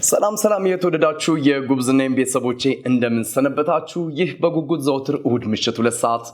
ሰላም የተወደዳችሁ የጉብዝናዬ ቤተሰቦቼ እንደምን ሰነበታችሁ? ይህ በጉጉት ዘወትር እሁድ ምሽት 2 ሰዓት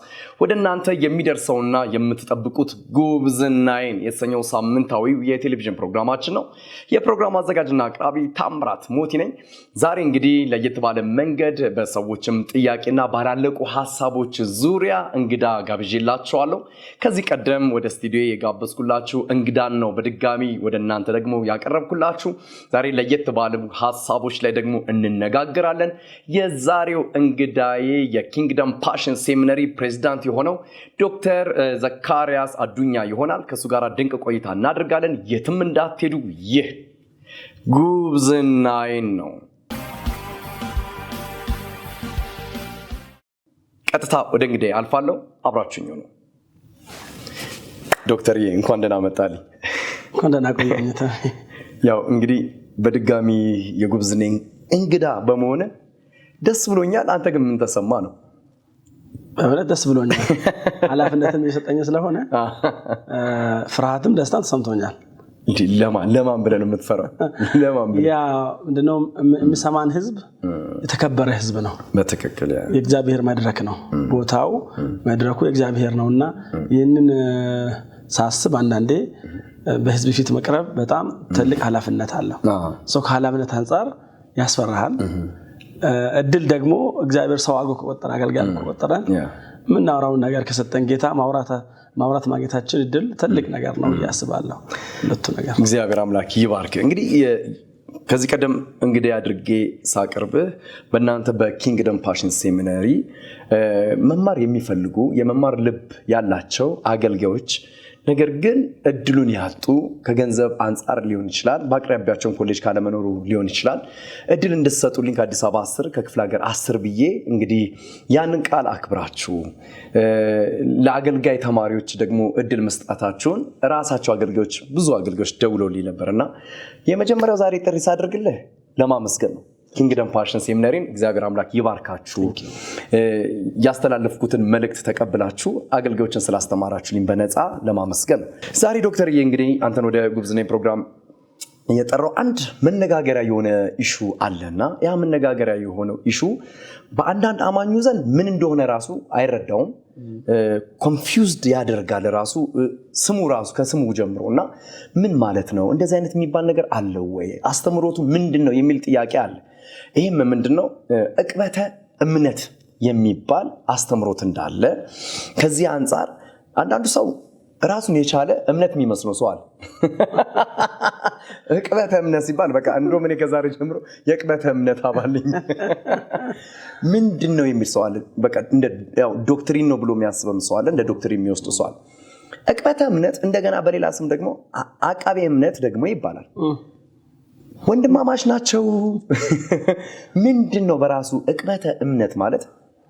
ወደ እናንተ የሚደርሰውና የምትጠብቁት ጉብዝናዬን የተሰኘው ሳምንታዊው የቴሌቪዥን ፕሮግራማችን ነው። የፕሮግራም አዘጋጅና አቅራቢ ታምራት ሞቲ ነኝ። ዛሬ እንግዲህ ለየት ባለ መንገድ በሰዎችም ጥያቄና ባላለቁ ሐሳቦች ዙሪያ እንግዳ ጋብዤላችኋለሁ። ከዚህ ቀደም ወደ ስቱዲዮ የጋበዝኩላችሁ እንግዳን ነው በድጋሚ ወደ እናንተ ደግሞ ያቀረብኩላችሁ። ዛሬ ለየት ባለ ሐሳቦች ላይ ደግሞ እንነጋገራለን። የዛሬው እንግዳዬ የኪንግደም ፓሽን ሴሚናሪ ፕሬዝዳንት የሆነው ዶክተር ዘካሪያስ አዱኛ ይሆናል። ከሱ ጋር ድንቅ ቆይታ እናደርጋለን። የትም እንዳትሄዱ። ይህ ጉብዝናዬን ነው። ቀጥታ ወደ እንግዳዬ አልፋለሁ። አብራችሁኝ ነው። ዶክተርዬ እንኳን ደህና መጣልኝ። እንኳን ደህና ቆየኝ። ያው እንግዲህ በድጋሚ የጉብዝናዬ እንግዳ በመሆነ ደስ ብሎኛል። አንተ ግን ምን ተሰማ ነው? በእውነት ደስ ብሎኛል። ኃላፊነትን እየሰጠኝ ስለሆነ ፍርሃትም ደስታም ተሰምቶኛል። እንዴ ለማን ብለን የምትፈራው? ለማን ብለን ያ ምንድነው የሚሰማን ህዝብ የተከበረ ህዝብ ነው። በትክክል የእግዚአብሔር መድረክ ነው። ቦታው መድረኩ የእግዚአብሔር ነውና ይህንን ሳስብ አንዳንዴ በህዝብ ፊት መቅረብ በጣም ትልቅ ኃላፊነት አለው። ሰው ከኃላፊነት አንፃር ያስፈራሃል። እድል ደግሞ እግዚአብሔር ሰው አድርጎ ከቆጠረ አገልጋይ ከቆጠረን ምናወራውን ነገር ከሰጠን ጌታ ማውራት ማግኘታችን እድል ትልቅ ነገር ነው ያስባለሁ። ሁለቱ ነገር እግዚአብሔር አምላክ ይባርክ። እንግዲህ ከዚህ ቀደም እንግዲህ አድርጌ ሳቀርብህ በእናንተ በኪንግደም ፓሽን ሴሚናሪ መማር የሚፈልጉ የመማር ልብ ያላቸው አገልጋዮች ነገር ግን እድሉን ያጡ ከገንዘብ አንፃር ሊሆን ይችላል፣ በአቅራቢያቸው ኮሌጅ ካለመኖሩ ሊሆን ይችላል። እድል እንድትሰጡልኝ ከአዲስ አበባ 10 ከክፍለ ሀገር 10 ብዬ እንግዲህ ያንን ቃል አክብራችሁ ለአገልጋይ ተማሪዎች ደግሞ እድል መስጣታችሁን ራሳቸው አገልጋዮች ብዙ አገልጋዮች ደውለውልኝ ነበርና የመጀመሪያው ዛሬ ጥሪ ሳደርግልህ ለማመስገን ነው። ኪንግደም ፓሽን ሴሚናሪን እግዚአብሔር አምላክ ይባርካችሁ። ያስተላለፍኩትን መልእክት ተቀብላችሁ አገልጋዮችን ስላስተማራችሁልኝ በነፃ ለማመስገን ዛሬ ዶክተርዬ እንግዲህ አንተን ወደ ጉብዝናዬ ፕሮግራም የጠራው አንድ መነጋገሪያ የሆነ ኢሹ አለና ያ መነጋገሪያ የሆነው ኢሹ በአንዳንድ አማኙ ዘንድ ምን እንደሆነ ራሱ አይረዳውም። ኮንፊውዝድ ያደርጋል ራሱ ስሙ ራሱ ከስሙ ጀምሮና ምን ማለት ነው እንደዚህ አይነት የሚባል ነገር አለው ወይ አስተምሮቱ ምንድነው የሚል ጥያቄ አለ። ይሄም ምንድነው ዕቅበተ እምነት የሚባል አስተምሮት እንዳለ ከዚህ አንፃር አንዳንዱ ሰው ራሱን የቻለ እምነት የሚመስለው ሰው አለ። ዕቅበተ እምነት ሲባል በቃ እንደውም እኔ ከዛሬ ጀምሮ የዕቅበተ እምነት አባልኝ ምንድነው የሚል ሰው አለ። በቃ እንደ ያው ዶክትሪን ነው ብሎ የሚያስበም ሰው አለ፣ እንደ ዶክትሪን የሚወስድ ሰው አለ። ዕቅበተ እምነት እንደገና በሌላ ስም ደግሞ አቃቤ እምነት ደግሞ ይባላል። ወንድማማች ናቸው። ምንድነው በራሱ ዕቅበተ እምነት ማለት?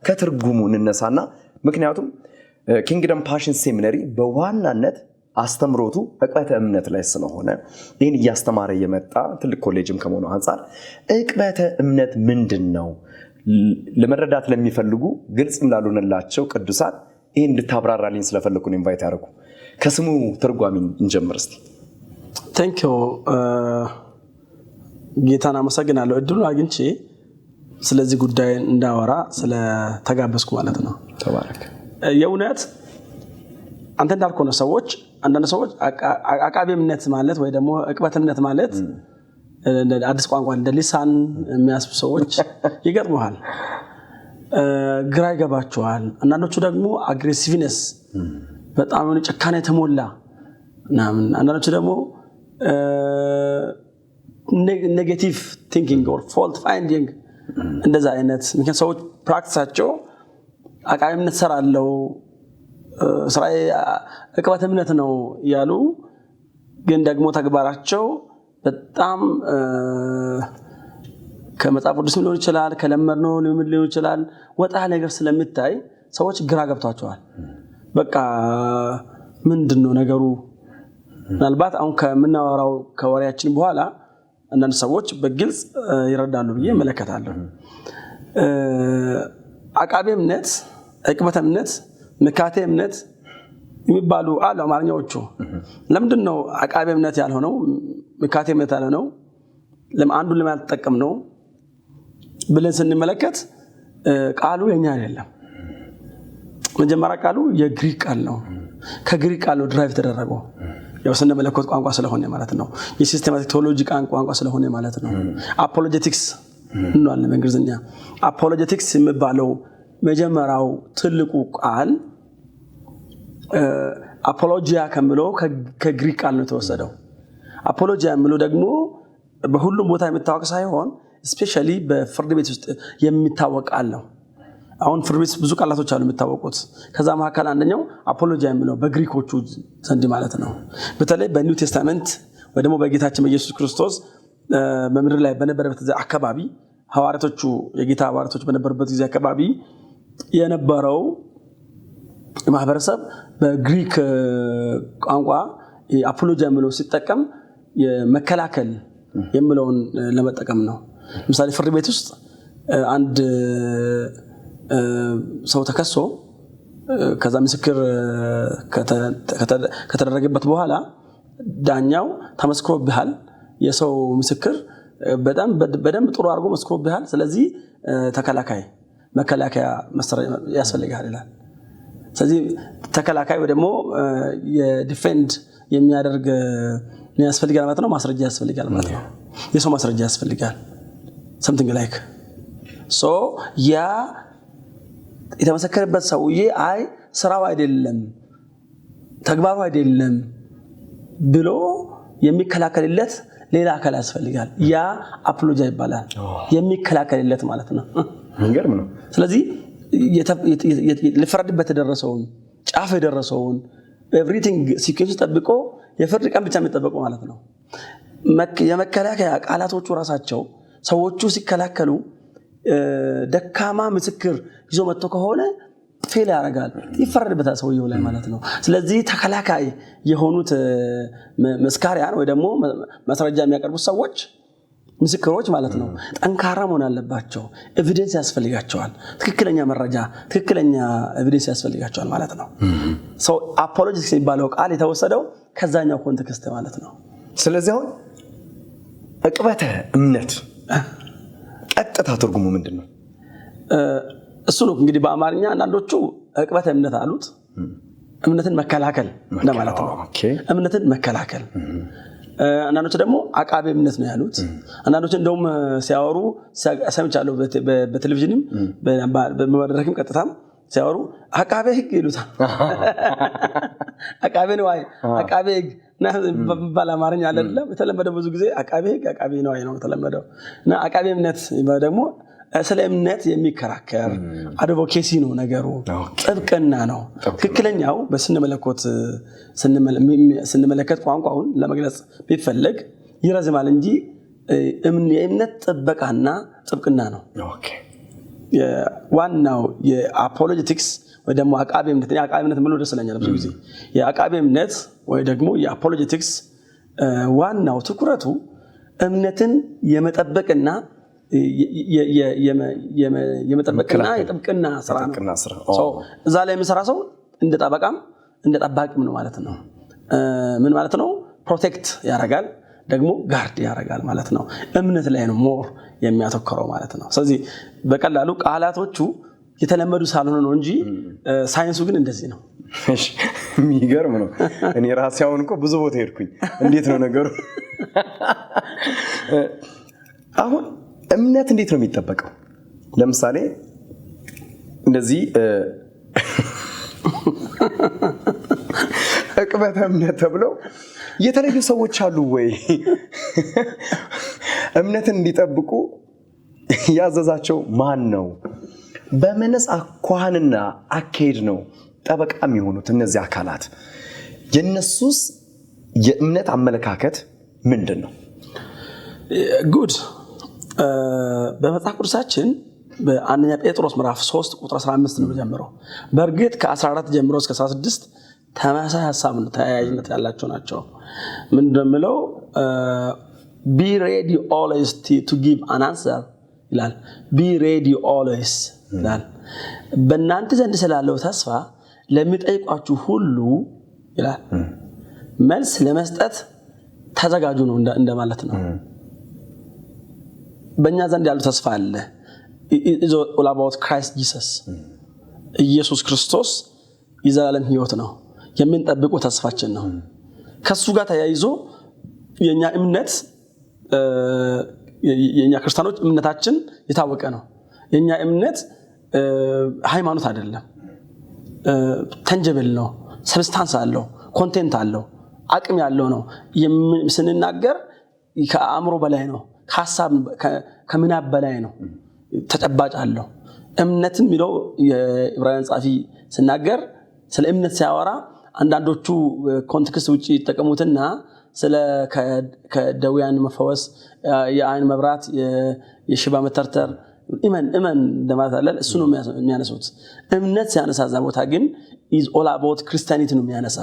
ከትርጉሙ እንነሳና ምክንያቱም ኪንግደም ፓሽን ሴሚናሪ በዋናነት አስተምሮቱ ዕቅበተ እምነት ላይ ስለሆነ ይህን እያስተማረ የመጣ ትልቅ ኮሌጅም ከመሆኑ አንፃር ዕቅበተ እምነት ምንድነው ለመረዳት ለሚፈልጉ ግልጽም ላልሆነላቸው ቅዱሳን ይህን እንድታብራራልኝ ስለፈለኩ ነው ኢንቫይት ያደረኩ። ከስሙ ትርጓሜ እንጀምር እስቲ። ቴንክ ዩ ጌታን አመሰግናለሁ እድሉን አግኝቼ ስለዚህ ጉዳይ እንዳወራ ስለተጋበዝኩ ማለት ነው። ተባረክ። የእውነት አንተ እንዳልከው ነው። አንዳንድ ሰዎች አቃቤ እምነት ማለት ወይ ደግሞ ዕቅበተ እምነት ማለት አዲስ ቋንቋ እንደ ሊሳን የሚያስቡ ሰዎች ይገጥሙሃል፣ ግራ ይገባቸዋል። አንዳንዶቹ ደግሞ አግሬሲቭነስ በጣም ጭካኔ የተሞላ ምናምን፣ አንዳንዶቹ ደግሞ ኔጌቲቭ ቲንኪንግ ኦር ፎልት ፋይንዲንግ እንደዛ አይነት ምክንያት ሰዎች ፕራክቲሳቸው አቃቤ እምነት ሰራለው ስራዬ ዕቅበተ እምነት ነው ያሉ ግን ደግሞ ተግባራቸው በጣም ከመጽሐፍ ቅዱስ ሊሆን ይችላል ከለመድነው ሊሆን ይችላል ወጣ ነገር ስለሚታይ ሰዎች ግራ ገብቷቸዋል። በቃ ምንድነው ነገሩ? ምናልባት አሁን ከምናወራው ከወሬያችን በኋላ አንዳንድ ሰዎች በግልጽ ይረዳሉ ብዬ እመለከታለሁ። አቃቤ እምነት፣ ዕቅበተ እምነት፣ ምካቴ እምነት የሚባሉ አሉ አማርኛዎቹ። ለምንድነው አቃቤ እምነት ያልሆነው ምካቴ እምነት ያልሆነው? አንዱን ለማለት ተጠቀም ነው ብለን ስንመለከት ቃሉ የኛ አይደለም። መጀመሪያ ቃሉ የግሪክ ቃል ነው። ከግሪክ ቃል ነው ድራይቭ ተደረገው። ያው ስንመለከት ቋንቋ ስለሆነ ማለት ነው። የሲስተማቲክ ቴዎሎጂ ቋንቋ ስለሆነ ማለት ነው። አፖሎጀቲክስ እንሏለን በእንግሊዝኛ። አፖሎጀቲክስ የሚባለው መጀመሪያው ትልቁ ቃል አፖሎጂያ ከሚለው ከግሪክ ቃል ነው የተወሰደው። አፖሎጂያ የሚለው ደግሞ በሁሉም ቦታ የሚታወቅ ሳይሆን ስፔሻሊ በፍርድ ቤት ውስጥ የሚታወቅ ቃል ነው። አሁን ፍርድ ቤት ብዙ ቃላቶች አሉ የሚታወቁት። ከዛ መካከል አንደኛው አፖሎጂያ የሚለው በግሪኮቹ ዘንድ ማለት ነው። በተለይ በኒው ቴስታመንት ወይ ደግሞ በጌታችን በኢየሱስ ክርስቶስ በምድር ላይ በነበረበት ጊዜ አካባቢ ሐዋርያቶቹ የጌታ ሐዋርያቶች በነበሩበት ጊዜ አካባቢ የነበረው ማህበረሰብ በግሪክ ቋንቋ አፖሎጂያ የሚለው ሲጠቀም የመከላከል የሚለውን ለመጠቀም ነው። ለምሳሌ ፍርድ ቤት ውስጥ አንድ ሰው ተከሶ ከዛ ምስክር ከተደረገበት በኋላ ዳኛው ተመስክሮብሃል፣ የሰው ምስክር በደንብ ጥሩ አድርጎ መስክሮብሃል፣ ስለዚህ መከላከያ ያስፈልጋል ይላል። ስለዚህ ተከላካይ ወይ ደግሞ የዲፌንድ የሚያደርግ ያስፈልጋል ማለት ነው። ማስረጃ ያስፈልጋል ማለት ነው። የሰው ማስረጃ ያስፈልጋል something like so ያ የተመሰከረበት ሰውዬ አይ ስራው አይደለም ተግባሩ አይደለም ብሎ የሚከላከልለት ሌላ አካል ያስፈልጋል። ያ አፖሎጂያ ይባላል። የሚከላከልለት ማለት ነው። እንገርም ነው። ስለዚህ ለፍርድበት የደረሰውን ጫፍ የደረሰውን ኤቭሪቲንግ ሲኩዌንስ ጠብቆ የፍርድ ቀን ብቻ የሚጠበቁ ማለት ነው። የመከላከያ ቃላቶቹ ራሳቸው ሰዎቹ ሲከላከሉ ደካማ ምስክር ይዞ መጥቶ ከሆነ ፌል ያደርጋል፣ ይፈረድበታል ሰውየው ላይ ማለት ነው። ስለዚህ ተከላካይ የሆኑት መስካሪያን ወይ ደግሞ ማስረጃ የሚያቀርቡት ሰዎች ምስክሮች ማለት ነው ጠንካራ መሆን አለባቸው። ኤቪደንስ ያስፈልጋቸዋል። ትክክለኛ መረጃ፣ ትክክለኛ ኤቪደንስ ያስፈልጋቸዋል ማለት ነው። ሶ አፖሎጂቲክስ የሚባለው ቃል የተወሰደው ከዛኛው ኮንቴክስት ማለት ነው። ስለዚህ አሁን ዕቅበተ እምነት ቀጥታ ትርጉሙ ምንድነው? እሱ ነው እንግዲህ በአማርኛ አንዳንዶቹ ዕቅበተ እምነት አሉት። እምነትን መከላከል እንደማለት ነው። እምነትን መከላከል። አንዳንዶቹ ደግሞ አቃቤ እምነት ነው ያሉት። አንዳንዶቹ እንደውም ሲያወሩ ሰምቻለሁ በቴሌቪዥንም በመድረክም ቀጥታም ሲያወሩ አቃቤ ሕግ ይሉታል። አቃቤ ነው አቃቤ ሕግ በባል አማርኛ አይደለም የተለመደው። ብዙ ጊዜ አቃቤ ሕግ አቃቤ ነው ነው የተለመደው። እና አቃቤ እምነት ደግሞ ስለ እምነት የሚከራከር አድቮኬሲ ነው ነገሩ፣ ጥብቅና ነው። ትክክለኛው ስንመለከት ቋንቋውን ለመግለጽ ቢፈልግ ይረዝማል እንጂ የእምነት ጥበቃና ጥብቅና ነው። ዋናው የአፖሎጂቲክስ ወይ ደግሞ አቃቤ እምነት ብሎ ደስ ይለኛል ብዙ ጊዜ። የአቃቤ እምነት ወይ ደግሞ የአፖሎጂቲክስ ዋናው ትኩረቱ እምነትን የመጠበቅና የመጠበቅና የጥብቅና ስራ ነው። እዛ ላይ የሚሰራ ሰው እንደ ጠበቃም እንደ ጠባቂም ነው ማለት ነው። ምን ማለት ነው? ፕሮቴክት ያደርጋል ደግሞ ጋርድ ያደርጋል ማለት ነው። እምነት ላይ ነው ሞር የሚያተኩረው ማለት ነው። ስለዚህ በቀላሉ ቃላቶቹ የተለመዱ ሳልሆነ ነው እንጂ ሳይንሱ ግን እንደዚህ ነው። እሺ የሚገርም ነው። እኔ ራሴ አሁን እኮ ብዙ ቦታ ሄድኩኝ። እንዴት ነው ነገሩ? አሁን እምነት እንዴት ነው የሚጠበቀው? ለምሳሌ እንደዚህ ዕቅበተ እምነት ተብለው የተለዩ ሰዎች አሉ ወይ? እምነትን እንዲጠብቁ ያዘዛቸው ማን ነው? በምንስ አኳኋንና አካሄድ ነው ጠበቃ የሚሆኑት እነዚህ አካላት? የነሱስ የእምነት አመለካከት ምንድን ነው? ጉድ በመጽሐፍ ቅዱሳችን በአንደኛ ጴጥሮስ ምዕራፍ 3 ቁጥር 15 ነው ጀምሮ። በእርግጥ ከ14 ጀምሮ እስከ 16 ተመሳሳይ ሐሳብ ነው፣ ተያያዥነት ያላቸው ናቸው። ምንድነው የሚለው? be ready always to give an answer ይላል። be ready always ይላል። በእናንተ ዘንድ ስላለው ተስፋ ለሚጠይቋችሁ ሁሉ ይላል መልስ ለመስጠት ተዘጋጁ ነው እንደማለት ነው። በእኛ ዘንድ ያለው ተስፋ አለ is all about Christ Jesus ኢየሱስ ክርስቶስ የዘላለም ሕይወት ነው የምንጠብቀው ተስፋችን ነው ከሱ ጋር ተያይዞ የኛ እምነት የኛ ክርስቲያኖች እምነታችን የታወቀ ነው የኛ እምነት ሃይማኖት አይደለም tangible ነው substance አለው content አለው አቅም ያለው ነው ስንናገር ከአእምሮ በላይ ነው ከሐሳብ ከምናብ በላይ ነው ተጨባጭ አለው እምነትም ይለው የዕብራውያን ጻፊ ሲናገር ስለ እምነት ሲያወራ አንዳንዶቹ ኮንቴክስት ውጪ ተጠቀሙትና ስለ ከደውያን መፈወስ የአይን መብራት የሽባ መተርተር ኢማን እንደማለት አለ እሱ ነው የሚያነሱት እምነት ሲያነሳዛ ቦታ ግን is all about Christianity ነው የሚያነሳ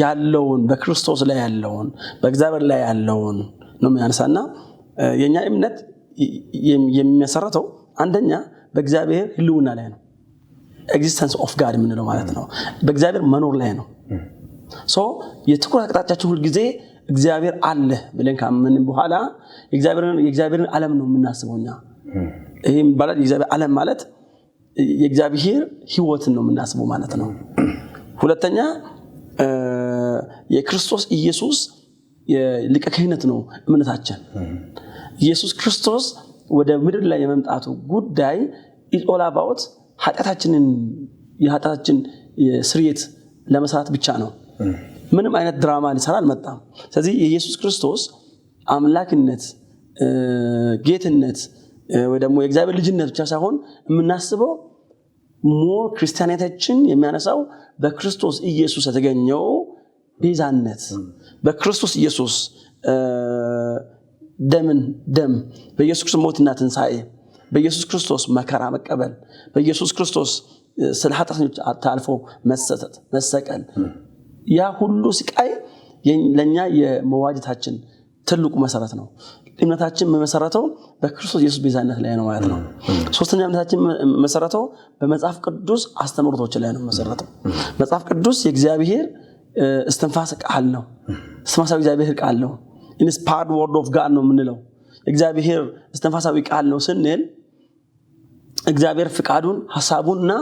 ያለውን በክርስቶስ ላይ ያለውን በእግዚአብሔር ላይ ያለውን ነው የሚያነሳና የኛ እምነት የሚመሰረተው አንደኛ በእግዚአብሔር ህልውና ላይ ነው existence of God ምንለው ማለት ነው በእግዚአብሔር መኖር ላይ ነው ሶ የትኩረት አቅጣጫችን ሁሉ ጊዜ እግዚአብሔር አለ ብለን ካመንን በኋላ የእግዚአብሔርን ዓለም ነው የምናስበውኛ ይሄም ባላድ የእግዚአብሔር ዓለም ማለት የእግዚአብሔር ሕይወትን ነው የምናስበው ማለት ነው ሁለተኛ የክርስቶስ ኢየሱስ የሊቀ ክህነት ነው እምነታችን ኢየሱስ ክርስቶስ ወደ ምድር ላይ የመምጣቱ ጉዳይ is all about የኃጢአታችን ስርየት ለመስራት ብቻ ነው ምንም አይነት ድራማ ሊሰራ አልመጣም ስለዚህ የኢየሱስ ክርስቶስ አምላክነት ጌትነት ወይ ደግሞ የእግዚአብሔር ልጅነት ብቻ ሳይሆን የምናስበው ሞር ክርስቲያኒቲያችን የሚያነሳው በክርስቶስ ኢየሱስ የተገኘው ቤዛነት በክርስቶስ ኢየሱስ ደም በኢየሱስ ክርስቶስ ሞትና ትንሣኤ በኢየሱስ ክርስቶስ መከራ መቀበል በኢየሱስ ክርስቶስ ስለ ኃጢአተኞች ታልፎ መሰቀል ያ ሁሉ ስቃይ ለኛ የመዋጀታችን ትልቁ መሰረት ነው እምነታችን መሰረተው በክርስቶስ ኢየሱስ ቤዛነት ላይ ነው ማለት ነው ሶስተኛ እምነታችን መሰረተው በመጽሐፍ ቅዱስ አስተምሮቶች ላይ ነው መሰረተው መጽሐፍ ቅዱስ የእግዚአብሔር እስትንፋስ ቃል ነው እስትንፋሳዊ እግዚአብሔር ቃል ነው inspired word of God ነው የምንለው እግዚአብሔር እስትንፋሳዊ ቃል ነው ስንል እግዚአብሔር ፍቃዱን ሐሳቡንና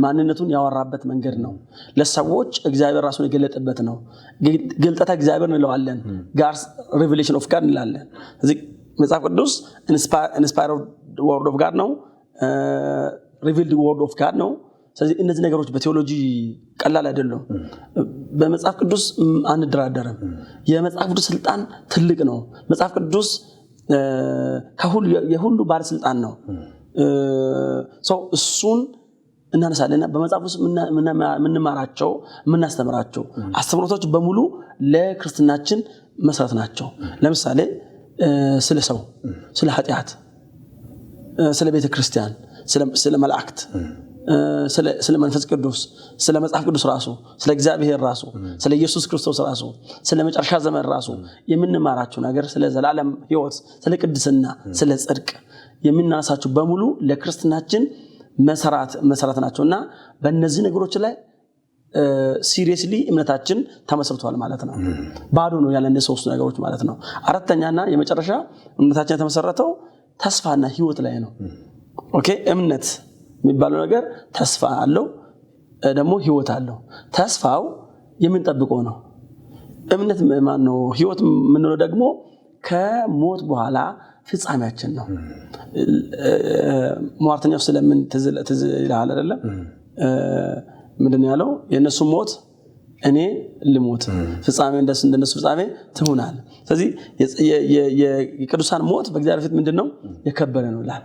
ማንነቱን ያወራበት መንገድ ነው ለሰዎች እግዚአብሔር ራሱን የገለጠበት ነው ግልጠታ እግዚአብሔር እንለዋለን God's revelation of God እንላለን እዚህ መጽሐፍ ቅዱስ inspired word of God ነው revealed word of God ነው ስለዚህ እነዚህ ነገሮች በቴዎሎጂ ቀላል አይደለም በመጽሐፍ ቅዱስ አንድራደረም የመጽሐፍ ቅዱስ ስልጣን ትልቅ ነው መጽሐፍ ቅዱስ የሁሉ ባለስልጣን ነው እሱን እናነሳለና በመጽሐፍ ውስጥ ምንማራቸው ምናስተምራቸው አስተምሮቶች በሙሉ ለክርስትናችን መሰረት ናቸው ለምሳሌ ስለ ሰው ስለ ኃጢአት ስለ ቤተ ክርስቲያን ስለ መላእክት ስለ መንፈስ ቅዱስ ስለ መጽሐፍ ቅዱስ ራሱ ስለ እግዚአብሔር ራሱ ስለ ኢየሱስ ክርስቶስ ራሱ ስለ መጨረሻ ዘመን ራሱ የምንማራቸው ነገር ስለ ዘላለም ሕይወት ስለ ቅድስና ስለ ጽድቅ የምናነሳቸው በሙሉ ለክርስትናችን መሰረት ናቸውና በእነዚህ ነገሮች ላይ ሲሪየስሊ እምነታችን ተመስርቷል ማለት ነው ባዶ ነው ያለ እነዚህ ሶስት ነገሮች ማለት ነው አራተኛና የመጨረሻ እምነታችን ተመሰረተው ተስፋና ሕይወት ላይ ነው ኦኬ እምነት የሚባለው ነገር ተስፋ አለው ደግሞ ሕይወት አለው ተስፋው የምንጠብቀው ነው እምነት ማን ነው ሕይወት ምንለው ደግሞ ከሞት በኋላ ፍጻሜያችን ነው ሟርተኛው ስለምን ተዝላል አይደለም ምንድነው ያለው የነሱ ሞት እኔ ልሞት ፍጻሜ እንደነሱ ፍጻሜ ትሆናል ስለዚህ የቅዱሳን ሞት በእግዚአብሔር ፊት ምንድነው የከበረ ነው ይላል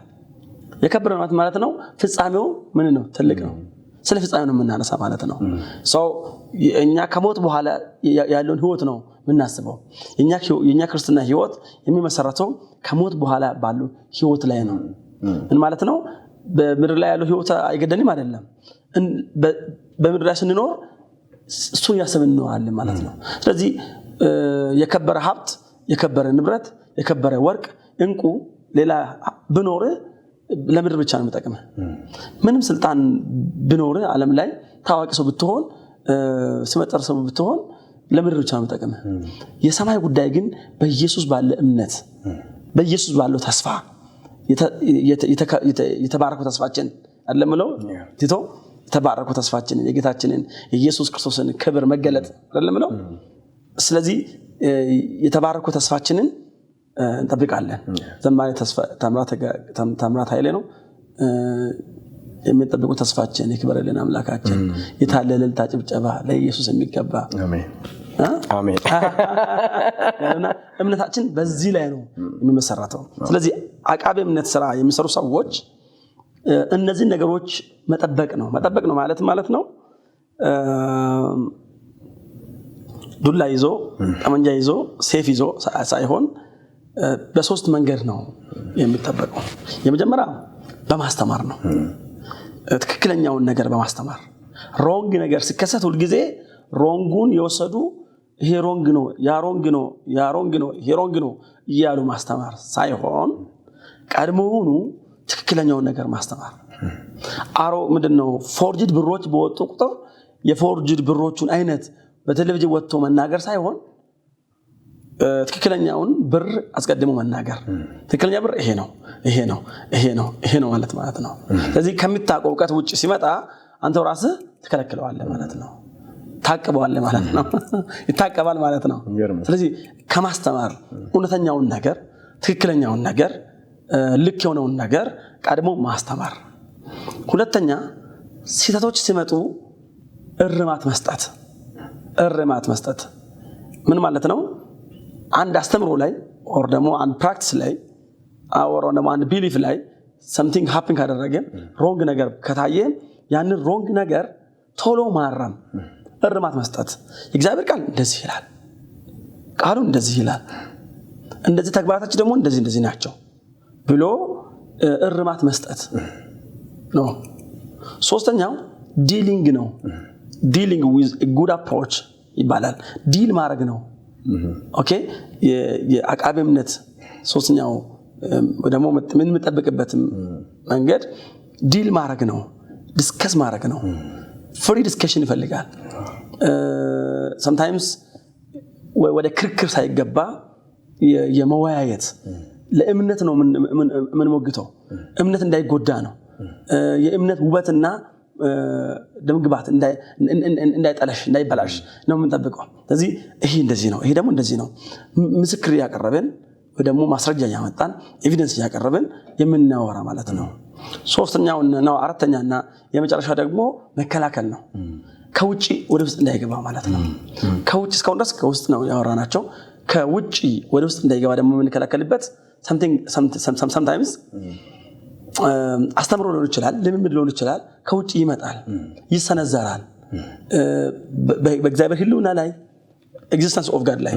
የከበረ ማለት ነው ፍጻሜው ምን ነው ትልቅ ነው ስለ ፍጻሜው ነው የምናነሳ ማለት ነው እኛ ከሞት በኋላ ያለውን ሕይወት ነው የምናስበው የኛ ክርስትና ሕይወት የሚመሰረተው ከሞት በኋላ ባለው ሕይወት ላይ ነው ምን ማለት ነው በምድር ላይ ያለው ሕይወት አይገደንም አይደለም በምድር ላይ ስንኖር እሱን ያሰብን እንኖራለን ማለት ነው ስለዚህ የከበረ ሀብት የከበረ ንብረት የከበረ ወርቅ እንቁ ሌላ ብኖር ለምድር ብቻ ነው የሚጠቅመው ምንም ስልጣን ብኖር ዓለም ላይ ታዋቂ ሰው ብትሆን ስመጥር ሰው ብትሆን ለምድር ብቻ ነው የሚጠቅመው የሰማይ ጉዳይ ግን በኢየሱስ ባለ እምነት በኢየሱስ ባለው ተስፋ የተባረከው ተስፋችን አይደለም ነው ቲቶ የተባረከው ተስፋችን የጌታችንን ኢየሱስ ክርስቶስን ክብር መገለጥ አይደለም ነው ስለዚህ የተባረከው ተስፋችንን እንጠብቃለን ዘማሪ ተስፋ ታምራት ኃይሌ ነው የሚጠብቁ ተስፋችን ይክበረልን አምላካችን የታለለል ታጭብጨባ ለኢየሱስ የሚገባ አሜን አሜን ያለና እምነታችን በዚህ ላይ ነው የሚመሰረተው ስለዚህ አቃቤ እምነት ስራ የሚሰሩ ሰዎች እነዚህ ነገሮች መጠበቅ ነው ማለት ነው ዱላ ይዞ ጠመንጃ ይዞ ሴፍ ይዞ ሳይሆን በሶስት መንገድ ነው የሚጠበቀው የመጀመሪያ በማስተማር ነው ትክክለኛውን ነገር በማስተማር ሮንግ ነገር ሲከሰት ሁሉ ጊዜ ሮንጉን የወሰዱ ይሄ ሮንግ ነው ያ ሮንግ ነው ይያሉ ማስተማር ሳይሆን ቀድሞውኑ ትክክለኛውን ነገር ማስተማር ምንድነው ፎርጅድ ብሮች በወጡ ቁጥር የፎርጅድ ብሮቹን አይነት በቴሌቪዥን ወጥቶ መናገር ሳይሆን ትክክለኛውን ብር አስቀድሞ መናገር ትክክለኛ ብር ይሄ ነው ማለት ነው ስለዚህ ከሚታቀው ዕውቀት ውጪ ሲመጣ አንተ ራስህ ተከለክለዋለህ ማለት ነው ታቀበዋለህ ማለት ነው ይታቀባል ማለት ነው ስለዚህ ከማስተማር እውነተኛውን ነገር ትክክለኛውን ነገር ልክ የሆነውን ነገር ቀድሞ ማስተማር ሁለተኛ ሲታቶች ሲመጡ እርማት መስጠት ምን ማለት ነው አንድ አስተምሮ ላይ or ደግሞ አንድ ፕራክቲስ ላይ or ደግሞ አንድ ቢሊፍ ላይ something happen ካደረገ ሮንግ ነገር ከታየ ያንን ሮንግ ነገር ቶሎ ማረም እርማት መስጠት እግዚአብሔር ቃል እንደዚህ ይላል ቃሉ እንደዚህ ይላል እንደዚህ ተግባራታችን ደግሞ እንደዚህ ናቸው ብሎ እርማት መስጠት ነው ሶስተኛው ዲሊንግ ነው ዲሊንግ with a good approach ይባላል ዲል ማድረግ ነው ኦኬ የአቃቤ እምነት ሶስተኛው ደግሞ ምን መጠበቅበት መንገድ ዲል ማድረግ ነው ዲስከስ ማድረግ ነው ፍሪ ዲስከሽን ይፈልጋል sometimes ወደ ክርክር ሳይገባ የመወያየት ለእምነት ነው ምን ሞግተው እምነት እንዳይጎዳ ነው የእምነት ውበትና ደምግባት እንዳይበላሽ ነው የምንጠብቀው ስለዚህ ይሄ እንደዚህ ነው ይሄ ደግሞ እንደዚህ ነው ምስክር ያቀርበን ወይ ደግሞ ማስረጃ ያመጣን ኤቪደንስ ያቀርበን የምናወራ ማለት ነው ሶስተኛው ነው አራተኛና የመጨረሻ ደግሞ መከላከል ነው ከውጪ ወደ ውስጥ እንዳይገባ ማለት ነው ከውጪ እስካሁን ድረስ ከውስጥ ነው ያወራናቸው ከውጪ ወደ ውስጥ እንዳይገባ ደግሞ የምንከላከልበት sometimes አስተምሮ ሊሆን ይችላል ልምምድ ሊሆን ይችላል ከውጪ ይመጣል ይሰነዘራል በእግዚአብሔር ህልውና ላይ ኤግዚስተንስ ኦፍ ጋድ ላይ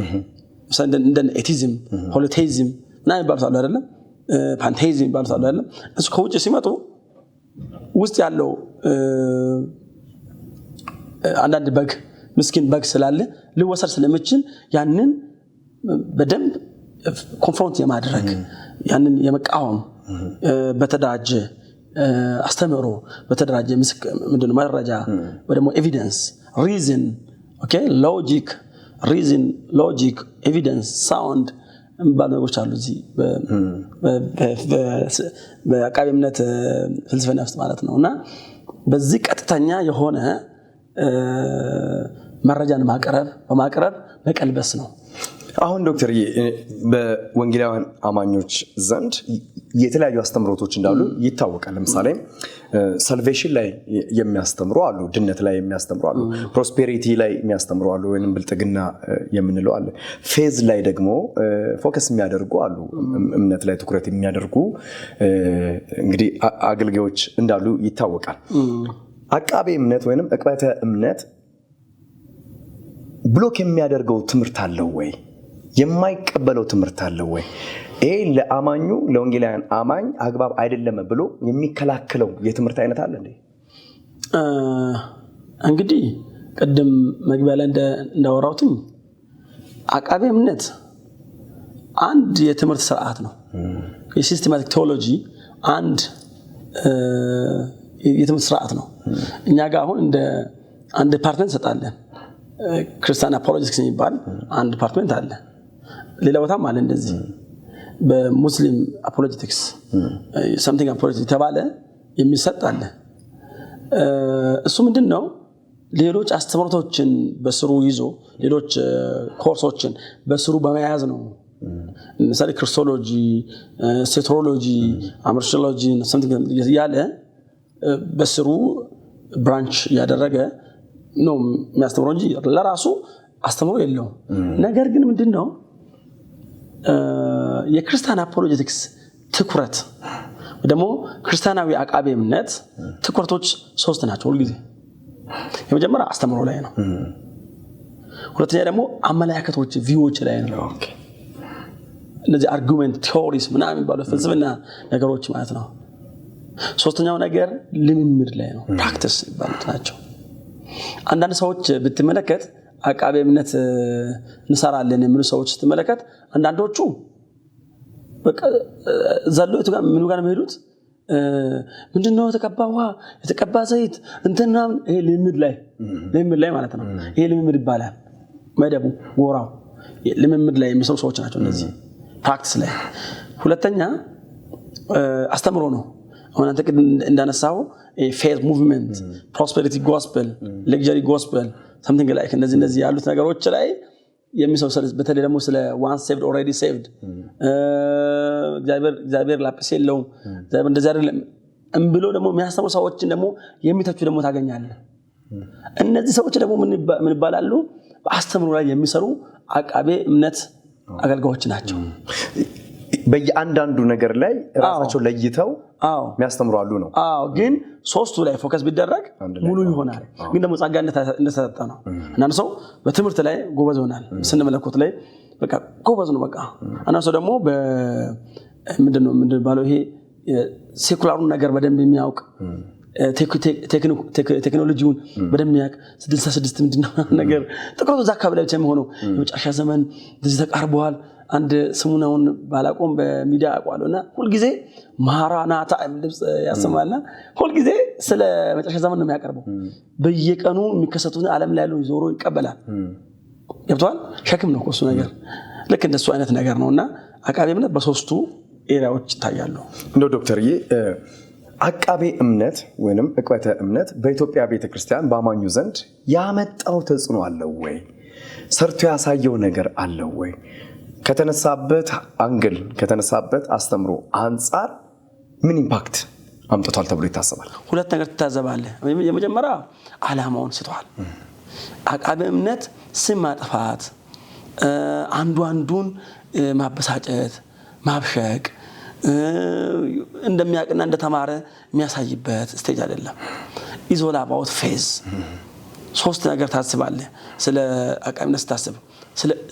እንደ ኤቲዝም ሆሊቴይዝም እና ይባላል አይደለም ፓንቴይዝም ይባላል አይደለም እሱ ከውጪ ሲመጡ ውስጥ ያለው አንዳንድ ምስኪን በግ ስላለ ሊወሰድ ስለሚችል ያንን በደንብ ኮንፍሮንት የማድረግ ያንን የመቃወም በተደራጀ አስተምሮ በተደራጀ ምንድነው መረጃ ወይ ደግሞ ኤቪደንስ ሪዝን ኦኬ ሎጂክ ኤቪደንስ ሳውንድ ባለጎች አሉ እዚህ በአቃቤ እምነት ፍልስፍና ውስጥ ማለት ነውና በዚህ ቀጥተኛ የሆነ መረጃን በማቅረብ መቀልበስ ነው አሁን ዶክተር በወንጌላውያን አማኞች ዘንድ የተለያዩ አስተምሮቶች እንዳሉ ይታወቃል ለምሳሌ ሳልቬሽን ላይ የሚያስተምሩ አሉ ድነት ላይ የሚያስተምሩ አሉ ፕሮስፔሪቲ ላይ የሚያስተምሩ አሉ ወይንም ብልጥግና የምንለው አለ ፌዝ ላይ ደግሞ ፎከስ የሚያደርጉ አሉ እምነት ላይ ትኩረት የሚያደርጉ እንግዲህ አገልጋዮች እንዳሉ ይታወቃል አቃቤ እምነት ወይንም ዕቅበተ እምነት ብሎክ የሚያደርገው ትምህርት አለው ወይ የማይቀበለው ትምህርት አለው ወይ ይሄ ለአማኙ ለወንጌላውያን አማኝ አግባብ አይደለም ብሎ የሚከላከለው የትምህርት አይነት አለ እንዴ እንግዲህ ቀደም መግቢያ ላይ እንዳወራሁት አቃቤ እምነት አንድ የትምህርት ስርዓት ነው የሲስተማቲክ ቴዎሎጂ አንድ የትምህርት ስርዓት ነው እኛ ጋር አሁን እንደ አንድ ዲፓርትመንት ሰጣለን ክርስቲያን አፖሎጂቲክስ የሚባል አንድ ዲፓርትመንት አለ ሌላ ቦታም አለ እንደዚህ በሙስሊም አፖሎጂቲክስ something apologetic ተባለ የሚሰጥ አለ እሱ ምንድነው ሌሎች አስተምሮቶችን በስሩ ይዞ ሌሎች ኮርሶችን በስሩ በመያዝ ነው ለምሳሌ ክርስቶሎጂ ሴትሮሎጂ አምርሾሎጂ something ያለ በስሩ ብራንች ያደረገ ነው የሚያስተምረው እንጂ ለራሱ አስተምሮ የለው ነገር ግን ምንድነው የክርስቲያን አፖሎጂቲክስ ትኩረት ደግሞ ክርስቲያናዊ አቃቤ እምነት ትኩረቶች 3 ናቸው ሁሉ ጊዜ የመጀመሪያ አስተምሮ ላይ ነው ሁለተኛ ደግሞ አመለካከቶች ቪዎች ላይ ነው ኦኬ እነዚህ አርጉመንት ቲዮሪስ ምናምን ባለው ፍልስፍና ነገሮች ማለት ነው ሶስተኛው ነገር ልምምድ ላይ ነው ፕራክቲስ ባሉት ናቸው አንዳንድ ሰዎች ብትመለከት አቃቤ እምነት እንሰራለን የሚሉ ሰዎች ስትመለከት አንዳንዶቹ በቃ ዘሎት ጋር ምን ጋር መሄዱት ምንድነው የተቀባ ዘይት እንትና ይሄ ልምምድ ላይ ማለት ነው ይሄ ልምምድ ይባላል መደቡ ጎራው ልምምድ ላይ የሚሰሩ ሰዎች ናቸው እነዚህ ፕራክቲስ ላይ ሁለተኛ አስተምሮ ነው አሁን አንተ እንዳነሳው ፌዝ ሙቭመንት ፕሮስፐሪቲ ጎስፔል ሌክቸሪ ጎስፔል something like እነዚህ ያሉት ነገሮች ላይ የሚሰው በተለይ ደግሞ ስለ once saved already saved እግዚአብሔር ላፕስ የለው እግዚአብሔር እንደዛ አይደለም እንብሎ ደግሞ የሚያስተምሩ ሰዎችን ደግሞ የሚተቹ ደግሞ ታገኛለህ እነዚህ ሰዎች ደግሞ ምን ይባላሉ በአስተምሮ ላይ የሚሰሩ አቃቤ እምነት አገልጋዮች ናቸው በየአንዳንዱ ነገር ላይ ራሳቸው ለይተው የሚያስተምሩ አሉ ነው ግን ሶስቱ ላይ ፎከስ ቢደረግ ሙሉ ይሆናል ግን ደግሞ ጻጋ እንደተሰጠ ነው እና ሰው በትምህርት ላይ ጎበዝ ይሆናል ስንመለከት ላይ በቃ ጎበዝ ነው በቃ እና ሰው ደግሞ ምንድነው ባለው ይሄ ሴኩላሩን ነገር በደንብ የሚያውቅ ቴክኖሎጂውን በደንብ ያቅ 66 ምንድነው ነገር ጥቅሩ ዘካብ ላይ ብቻ የሚሆነው የመጨረሻ ዘመን እንደዚህ ተቃርበዋል አንድ ስሙናውን ባላቆም በሚዲያ አቋሉና ሁሉ ጊዜ ማራናታ ልብስ ያሰማልና ሁሉ ጊዜ ስለ መጨረሻ ዘመን ነው የሚያቀርበው በየቀኑ የሚከሰቱት ዓለም ላይ ያለው ዞሮ ይቀበላል ገብቷል ሸክም ነው እሱ ነገር ልክ እንደሱ አይነት ነገር ነውና አቃቤ እምነት በሶስቱ ኤሪያዎች ይታያሉ እንደው ዶክተርዬ አቃቤ እምነት ወይንም ዕቅበተ እምነት በኢትዮጵያ ቤተክርስቲያን በአማኙ ዘንድ ያመጣው ተጽዕኖ አለው ወይ ሰርቶ ያሳየው ነገር አለው ወይ ከተነሳበት አንግል ከተነሳበት አስተምሮ አንፃር ምን ኢምፓክት አምጥቷል ተብሎ ይታሰባል ሁለት ነገር ተታዘባለ የመጀመሪያ ዓላማውን ስቷል አቃቤ እምነት ስም ማጥፋት አንዱን ማበሳጨት ማብሸቅ እንደሚያቀና እንደተማረ የሚያሳይበት ስቴጅ አይደለም ኢዞላ አባውት ፌዝ ሶስት ነገር ታስባለ ስለ አቃቤ እምነት ታስብ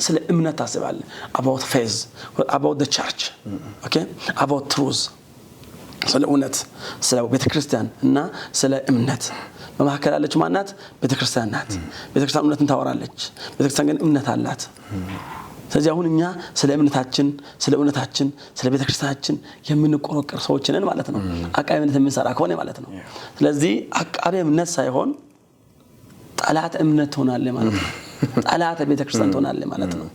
ስለ እምነት ታስባለ about faith about the church okay about truth ስለ እውነት ስለ ቤተክርስቲያን እና ስለ እምነት በመሐከል ያለች ማናት ቤተክርስቲያን ናት ቤተክርስቲያን እምነትን ታወራለች ቤተክርስቲያን ግን እምነት አላት ስለዚህ አሁን እኛ ስለ እምነታችን ስለ እውነታችን ስለ ቤተክርስቲያናችን የምንቆረቆር ሰዎች ነን ማለት ነው አቃቤ እምነት የምንሰራ ከሆነ ማለት ነው ስለዚህ አቃቤ እምነት ሳይሆን ጠላት እምነት ሆናል ማለት ነው ጠላት ቤተክርስቲያን ሆናል ማለት ነው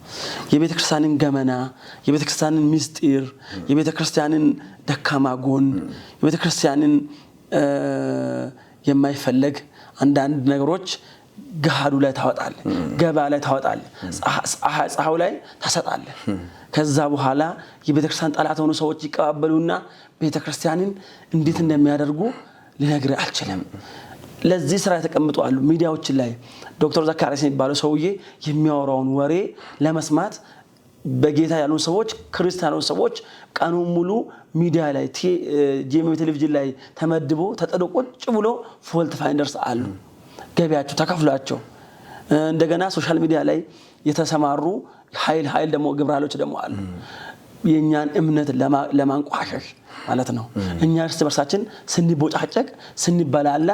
የቤተክርስቲያንን ገመና የቤተክርስቲያንን ምስጢር የቤተክርስቲያንን ደካማ ጎን የቤተክርስቲያንን የማይፈልግ አንዳንድ ነገሮች ገሃዱ ላይ ታወጣል ገባ ላይ ታወጣል ፀሐው ላይ ታሰጣል ከዛ በኋላ የቤተክርስቲያን ጠላት ሆኑ ሰዎች ይቀባበሉና ቤተክርስቲያንን እንዴት እንደሚያደርጉ ሊነግር አልችልም ለዚህ ስራ ተቀምጡ አሉ ሚዲያዎች ላይ ዶክተር ዘካሪያስ የሚባለው ሰውዬ የሚያወራውን ወሬ ለመስማት በጌታ ያሉ ሰዎች ክርስቲያኖች ሰዎች ቀኑን ሙሉ ሚዲያ ላይ ጂኤምኤም ቴሌቪዥን ላይ ተመድቦ ተጠደቆጭ ብሎ ፎልት ፋይንደርስ አሉ ገቢያቸው ተከፍሏቸው እንደገና ሶሻል ሚዲያ ላይ የተሰማሩ ኃይል ደግሞ ግብራሎች ደግሞ አሉ የኛን እምነት ለማንቋሸሽ ማለት ነው እኛ እርስ በርሳችን ስንቦጫጨቅ ስንበላላ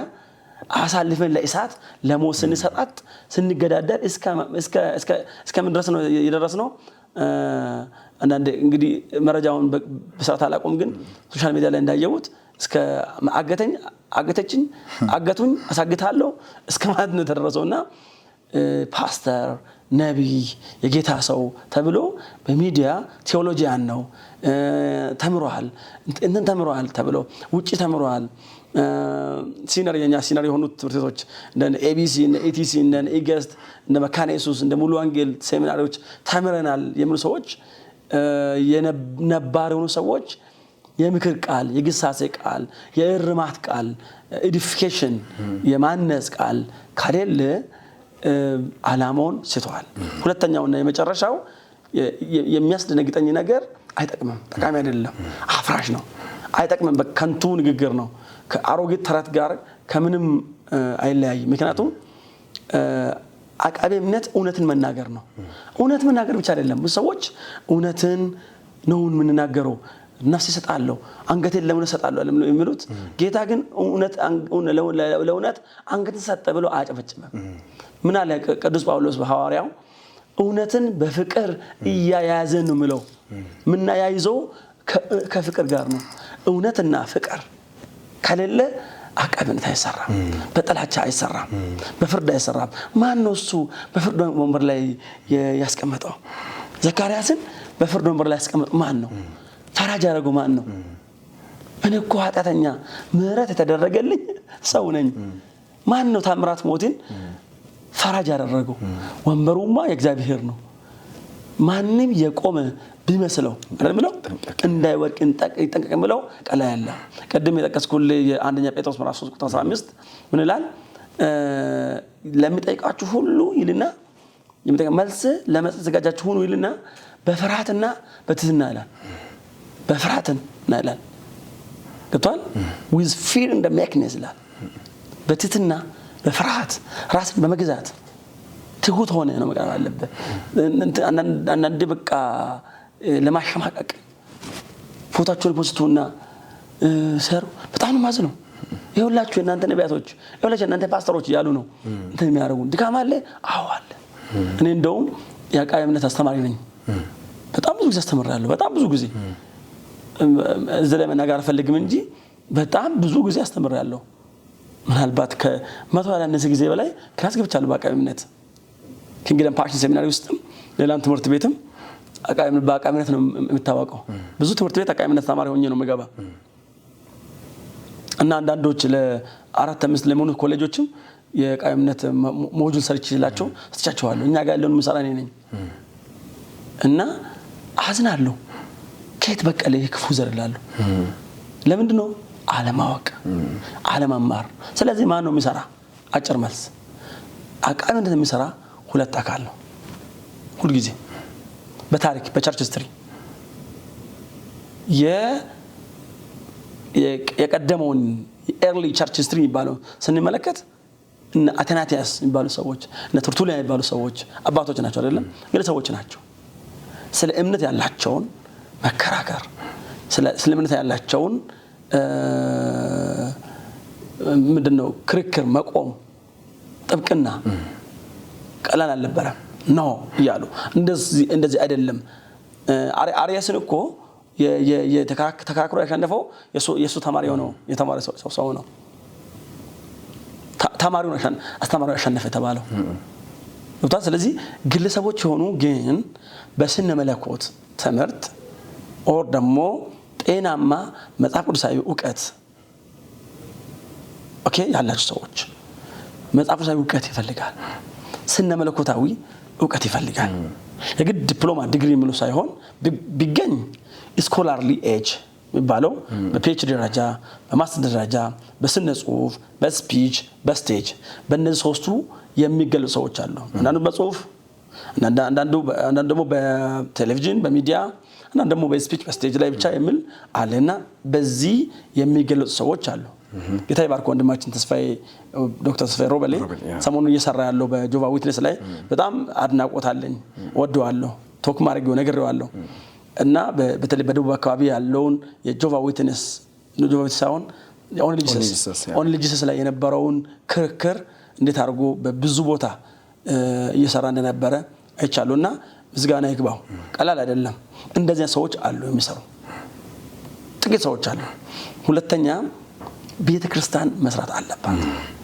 አሳልፈን ለእሳት ለሞት ስንሰጣት ስንገዳደር እስከ ምን ድረስ ነው የደረስነው አንዳንድ እንግዲህ መረጃውን በሰዓት አላቆም ግን ሶሻል ሚዲያ ላይ እንዳየሁት እስከ አገቱኝ አሳግታለሁ እስከ ማለት ነው ተደረሰውና ፓስተር ነቢይ የጌታ ሰው ተብሎ በሚዲያ ቴዎሎጂያን ነው ተምሯል እንትን ተምሯል ተብሎ ውጪ ተምሯል ሲነር የኛ ሲነር የሆኑት ትምህርት ቤቶች እንደ ኤቢሲ እንደ ኤቲሲ እንደ ኢገስት እንደ መካነ ኢየሱስ እንደ ሙሉ ወንጌል ሴሚናሪዎች ተምረናል የሚሉ ሰዎች የነባር የሆኑ ሰዎች የምክር ቃል የግሳጼ ቃል የእርማት ቃል ኤዲፊኬሽን የማነጽ ቃል ካደለ አላማውን ስተዋል ሁለተኛውና የመጨረሻው የሚያስደነግጠኝ ነገር አይጠቅምም ጠቃሚ አይደለም አፍራሽ ነው አይጠቅምም በከንቱ ንግግር ነው ከአሮጊት ተረት ጋር ከምንም አይለያይ ምክንያቱም አቃቤ እምነት እውነትን መናገር ነው እውነት መናገር ብቻ አይደለም ሰዎች እውነትን ነው የምንናገረው ነፍስ ይሰጣለው አንገቴን ለምን ሰጣለው የሚሉት ጌታ ግን ለእውነት አንገት ሰጠ ብሎ አጨበጨበ ምን አለ ቅዱስ ጳውሎስ በሐዋርያው እውነትን በፍቅር እያያዘን ነው ምለው ምንና ያይዘው ከፍቅር ጋር ነው እውነትና ፍቅር ከሌለ አቃብነት አይሰራም በጥላቻ አይሰራም በፍርድ አይሰራም ማን ነው እሱ በፍርድ ወንበር ላይ ያስቀመጠው ዘካርያስን በፍርድ ወንበር ላይ ያስቀመጠው ማን ነው ፈራጅ ያደረገው ማን ነው እኔ እኮ ኃጢአተኛ ምህረት የተደረገልኝ ሰው ነኝ ማን ነው ታምራት ሞትን ፈራጅ ያደረገው ወንበሩማ የእግዚአብሔር ነው ማንንም የቆመ ቢመስለው አይደለም እንዳይወድቅ ይጠንቀቅ ብለው ቀላ ያለ ቀደም የጠቀስኩል የአንደኛ ጴጥሮስ ምዕራፍ 3 ቁጥር 15 ምን ይላል ለሚጠይቃችሁ ሁሉ ይልና የሚጠይቅ መልስ ለመዘጋጃችሁ ሁሉ ይልና በፍርሃትና በትህትና ይላል በፍርሃትና ይላል ገብቷል with fear and meekness ይላል በትህትና በፍርሃት ራስን በመግዛት ትሁት ሆነ ነው መቀበል አለበት አንዳንድ በቃ ለማሸማቀቅ ፎቶአቸውን ፖስቱና ሰር በጣም ማዝ ነው ይኸውላችሁ እናንተ ነቢያቶች ይኸውላችሁ እናንተ ፓስተሮች ያሉ ነው እንትን የሚያደርጉ ድካም አለ አዎ አለ እኔ እንደውም የአቃቤ እምነት አስተማሪ ነኝ በጣም ብዙ ጊዜ አስተምራለሁ በጣም ብዙ ጊዜ ዘለመና ጋር ፈልግም እንጂ በጣም ብዙ ጊዜ አስተምራለሁ ምናልባት ከመቶ ያላነሰ ጊዜ በላይ ክላስ ገብቻለሁ በአቃቤ እምነት ኪንግደም ፓሽን ሴሚናሪ ውስጥም ሌላም ትምህርት ቤትም በአቃቤ እምነት ነው የምታወቀው ብዙ ትምህርት ቤት አቃቤ እምነት ተማሪ ሆኜ ነው መገባ እና አንዳንዶች ለአራት አምስት ለሞኑ ኮሌጆችም የአቃቤ እምነት ሞጁል ሰርች ይላቸው አስቻቸዋለሁ እኛ ጋር ያለውን መሰራኔ ነኝ እና አዝናለሁ ከየት በቀለ ክፉ ዘርላለሁ ለምንድን ነው አለማወቅ አለማማር ስለዚህ ማን ነው የሚሰራ አጭር መልስ አቃቤ እምነት የሚሰራ ሁለት አካል ነው ሁሉ ጊዜ በታሪክ በቸርች ሂስትሪ የቀደመውን ኤርሊ ቸርች ሂስትሪ የሚባለው ስንመለከት እና አቴናቲያስ የሚባሉ ሰዎች እና ተርቱሊያን የሚባሉ ሰዎች አባቶች ናቸው አይደለም ግን ሰዎች ናቸው ስለ እምነት ያላቸውን መከራከር ስለ እምነት ያላቸውን ምንድነው ክርክር መቆም ጥብቅና ቀላል አልነበረም ነው ይያሉ እንደዚህ አይደለም አሪያስን እኮ የተከራከሩ ያሸነፈው የሱ ተማሪ ሆኖ የተማረ ሰው ነው ተማሪው አስተማሪው ያሸነፈ ተባለው ወጣ ስለዚህ ግለሰቦች ሆኑ ግን በስነ መለኮት ትምህርት ኦር ደግሞ ጤናማ መጽሐፍ ቅዱሳዊ ዕውቀት ኦኬ ያላችሁ ሰዎች መጽሐፍ ቅዱሳዊ ዕውቀት ይፈልጋል ስነ መለኮታዊ ዕውቀት ይፈልጋል የግድ ዲፕሎማ ዲግሪ ምሉ ሳይሆን ቢገኝ ስኮላርሊ ኤጅ የሚባለው በፒኤችዲ ደረጃ በማስተር ደረጃ በስነ ጽሁፍ በስፒች በስቴጅ በእነዚህ ሶስቱ የሚገለጹ ሰዎች አሉ አንዳንዱ በጽሁፍ አንዳንዱ ደግሞ በቴሌቪዥን በሚዲያ አንዳንዱ ደግሞ በስፒች በስቴጅ ላይ ብቻ የሚል አለና በዚህ የሚገለጹ ሰዎች አሉ ጌታ ይባርክ ወንድማችን ተስፋዬ ዶክተር ተስፋዬ ሮበሌ ሰሞኑን እየሰራ ያለው በጆቫ ዊትነስ ላይ በጣም አድናቆት አለኝ ወደዋለሁ ቶክ ማድረጊው ነግሬዋለሁ እና በተለይ በደቡብ አካባቢ ያለውን የጆቫ ዊትነስ ሳይሆን ኦንሊ ጂሰስ ላይ የነበረውን ክርክር እንዴት አድርጎ በብዙ ቦታ እየሰራ እንደነበረ አይቻለሁና ምስጋና ይግባው ቀላል አይደለም እንደዚህ ሰዎች አሉ የሚሰሩ ጥቂት ሰዎች አሉ ሁለተኛ ቤተክርስቲያን መስራት አለባት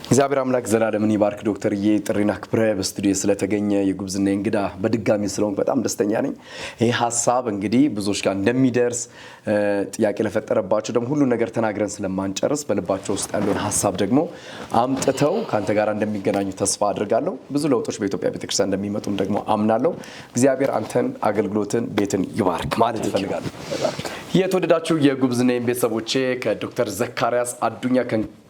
እግዚአብሔር አምላክ ዘላለምን ይባርክ። ዶክተርዬ ጥሪና ክብረ በስቱዲዮ ስለተገኘ የጉብዝና እንግዳ በድጋሚ ስለሆንኩ በጣም ደስተኛ ነኝ። ይሄ ሐሳብ እንግዲህ ብዙዎች ጋር እንደሚደርስ ጥያቄ ለፈጠረባቸው ደግሞ ሁሉ ነገር ተናግረን ስለማንጨርስ በልባቸው ውስጥ ያለውን ሐሳብ ደግሞ አምጥተው ካንተ ጋር እንደሚገናኙ ተስፋ አድርጋለሁ። ብዙ ለውጦች በኢትዮጵያ ቤተክርስቲያን እንደሚመጡም ደግሞ አምናለሁ። እግዚአብሔር አንተን አገልግሎትን ቤትን ይባርክ ማለት እፈልጋለሁ። የተወደዳችሁ የጉብዝና ቤተሰቦቼ ከዶክተር ዘካርያስ አዱኛ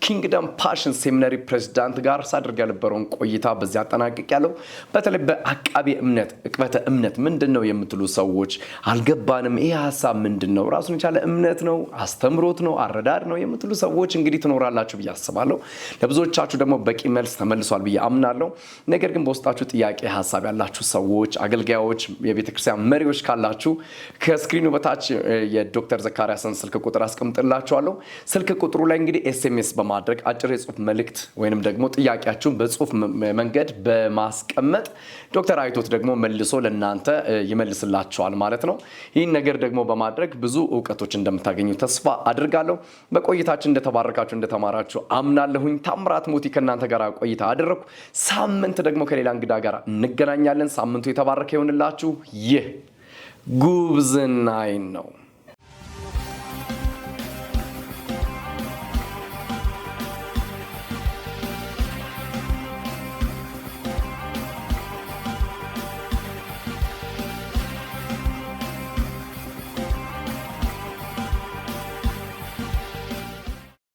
ኪንግደም ፓሽን ሴሚናሪ ፕሬዝዳንት ጋር ሳድርግ ያነበረውን ቆይታ በዚያ አጠናቅቄያለሁ። በተለይ በአቃቤ እምነት ዕቅበተ እምነት ምንድነው የምትሉ ሰዎች አልገባንም፣ ይሄ ሐሳብ ምንድነው? ራሱን የቻለ እምነት ነው፣ አስተምሮት ነው፣ አረዳድ ነው የምትሉ ሰዎች እንግዲህ ትኖራላችሁ ብዬ አስባለሁ። ለብዙዎቻችሁ ደግሞ በቂ መልስ ተመልሷል ብዬ አምናለሁ። ነገር ግን በውስጣችሁ ጥያቄ ሐሳብ ያላችሁ ሰዎች፣ አገልጋዮች፣ የቤተክርስቲያን መሪዎች ካላችሁ ከስክሪኑ በታች የዶክተር ዘካርያስን ስልክ ቁጥር አስቀምጥላችኋለሁ። ስልክ ቁጥሩ ላይ እንግዲህ ኤስኤምኤስ በማድረግ አጭር የጽሁፍ መልእክት ወይንም ደግሞ ጥያቄያችሁን በጽሁፍ መንገድ በማስቀመጥ ዶክተር አይቶት ደግሞ መልሶ ለእናንተ ይመልስላችኋል ማለት ነው። ይህን ነገር ደግሞ በማድረግ ብዙ እውቀቶች እንደምታገኙ ተስፋ አድርጋለሁ። በቆይታችን እንደተባረካችሁ እንደተማራችሁ አምናለሁኝ። ታምራት ሞቲ ከእናንተ ጋር ቆይታ አደረኩ። ሳምንት ደግሞ ከሌላ እንግዳ ጋር እንገናኛለን። ሳምንቱ የተባረከ ይሆንላችሁ። ይህ ጉብዝናይን ነው።